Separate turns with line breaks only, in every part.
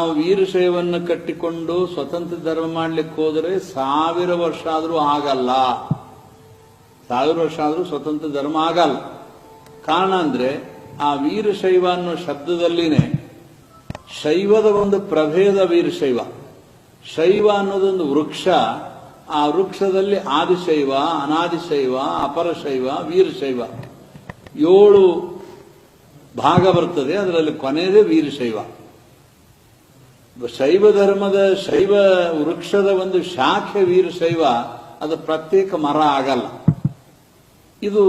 ನಾವು ವೀರಶೈವವನ್ನು ಕಟ್ಟಿಕೊಂಡು ಸ್ವತಂತ್ರ ಧರ್ಮ ಮಾಡ್ಲಿಕ್ಕೆ ಹೋದರೆ 1000 ವರ್ಷ ಆದರೂ ಆಗಲ್ಲ. 1000 ವರ್ಷ ಆದರೂ ಸ್ವತಂತ್ರ ಧರ್ಮ ಆಗಲ್ಲ. ಕಾರಣ ಅಂದ್ರೆ ಆ ವೀರಶೈವ ಅನ್ನೋ ಶಬ್ದದಲ್ಲಿನೇ ಶೈವದ ಒಂದು ಪ್ರಭೇದ ವೀರಶೈವ. ಶೈವ ಅನ್ನೋದೊಂದು ವೃಕ್ಷ. ಆ ವೃಕ್ಷದಲ್ಲಿ ಆದಿಶೈವ, ಅನಾದಿಶೈವ, ಅಪರಶೈವ, ವೀರಶೈವ 7 ಭಾಗ ಬರ್ತದೆ. ಅದರಲ್ಲಿ ಕೊನೆಯದೇ ವೀರಶೈವ. ಶೈವ ಧರ್ಮದ ಶೈವ ವೃಕ್ಷದ ಒಂದು ಶಾಖೆ ವೀರಶೈವ. ಅದು ಪ್ರತ್ಯೇಕ ಮರ ಆಗಲ್ಲ. ಇದು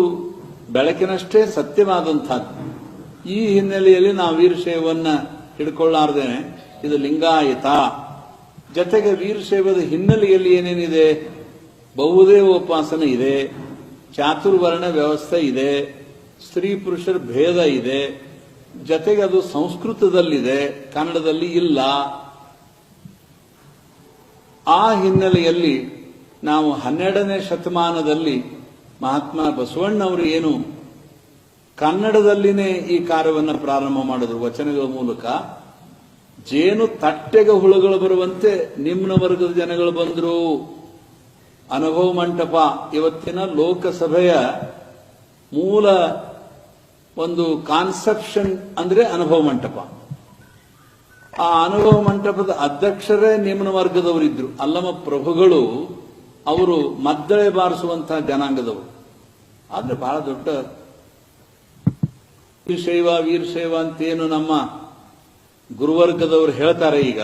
ಬೆಳಕಿನಷ್ಟೇ ಸತ್ಯವಾದಂಥದ್ದು. ಈ ಹಿನ್ನೆಲೆಯಲ್ಲಿ ನಾವು ವೀರಶೈವನ್ನ ಹಿಡ್ಕೊಳ್ಳಾರ್ದೇನೆ ಇದು ಲಿಂಗಾಯತ. ಜೊತೆಗೆ ವೀರಶೈವದ ಹಿನ್ನೆಲೆಯಲ್ಲಿ ಏನೇನಿದೆ? ಬಹುದೇವ ಉಪಾಸನೆ ಇದೆ, ಚಾತುರ್ವರ್ಣ ವ್ಯವಸ್ಥೆ ಇದೆ, ಸ್ತ್ರೀ ಪುರುಷರ ಭೇದ ಇದೆ. ಜೊತೆಗೆ ಅದು ಸಂಸ್ಕೃತದಲ್ಲಿದೆ, ಕನ್ನಡದಲ್ಲಿ ಇಲ್ಲ. ಆ ಹಿನ್ನೆಲೆಯಲ್ಲಿ ನಾವು 12ನೇ ಶತಮಾನದಲ್ಲಿ ಮಹಾತ್ಮ ಬಸವಣ್ಣವರು ಏನು ಕನ್ನಡದಲ್ಲಿನೇ ಈ ಕಾರ್ಯವನ್ನು ಪ್ರಾರಂಭ ಮಾಡಿದ್ರು. ವಚನಗಳ ಮೂಲಕ ಜೇನು ತಟ್ಟೆಗೆ ಹುಳುಗಳು ಬರುವಂತೆ ನಿಮ್ನ ವರ್ಗದ ಜನಗಳು ಬಂದರು. ಅನುಭವ ಮಂಟಪ ಇವತ್ತಿನ ಲೋಕಸಭೆಯ ಮೂಲ ಒಂದು ಕಾನ್ಸೆಪ್ಷನ್ ಅಂದ್ರೆ ಅನುಭವ ಮಂಟಪ. ಆ ಅನುಭವ ಮಂಟಪದ ಅಧ್ಯಕ್ಷರೇ ನಿಮ್ನ ವರ್ಗದವರಿದ್ರು. ಅಲ್ಲಮ ಪ್ರಭುಗಳು ಅವರು ಮದ್ದಳೆ ಬಾರಿಸುವಂತಹ ಜನಾಂಗದವರು. ಆದ್ರೆ ಬಹಳ ದೊಡ್ಡ ವೀರಶೈವ ಅಂತೇನು ನಮ್ಮ ಗುರುವರ್ಗದವರು ಹೇಳ್ತಾರೆ. ಈಗ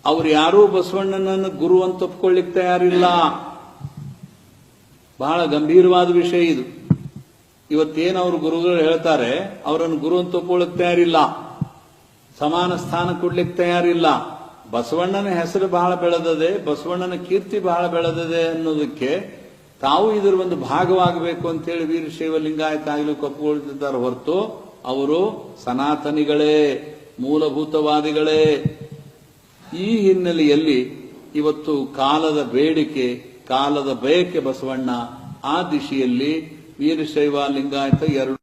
ಅವ್ರು ಯಾರೂ ಬಸವಣ್ಣನನ್ನು ಗುರು ಅಂತ ಒಪ್ಕೊಳ್ಳಿಕ್ಕೆ ತಯಾರಿಲ್ಲ. ಬಹಳ ಗಂಭೀರವಾದ ವಿಷಯ ಇದು. ಇವತ್ತೇನು ಅವರು ಗುರುಗಳು ಹೇಳ್ತಾರೆ, ಅವರನ್ನು ಗುರು ಅಂತ ಒಪ್ಕೊಳ್ಳಿಕ್ಕೆ ತಯಾರಿಲ್ಲ, ಸಮಾನ ಸ್ಥಾನ ಕೊಡ್ಲಿಕ್ಕೆ ತಯಾರಿಲ್ಲ. ಬಸವಣ್ಣನ ಹೆಸರು ಬಹಳ ಬೆಳೆದದೆ, ಬಸವಣ್ಣನ ಕೀರ್ತಿ ಬಹಳ ಬೆಳೆದದೆ ಅನ್ನೋದಕ್ಕೆ ತಾವು ಇದರ ಒಂದು ಭಾಗವಾಗಬೇಕು ಅಂತೇಳಿ ವೀರಶೈವ ಲಿಂಗಾಯತ ಆಗ್ಲಿಕ್ಕೆ ಒಪ್ಪಿಕೊಳ್ತಿದ್ದಾರೆ ಹೊರತು ಅವರು ಸನಾತನಿಗಳೇ, ಮೂಲಭೂತವಾದಿಗಳೇ. ಈ ಹಿನ್ನೆಲೆಯಲ್ಲಿ ಇವತ್ತು ಕಾಲದ ಬೇಡಿಕೆ, ಕಾಲದ ಬಯಕೆ ಬಸವಣ್ಣ. ಆ ದಿಶೆಯಲ್ಲಿ ವೀರಶೈವ ಲಿಂಗಾಯತ ಎರಡು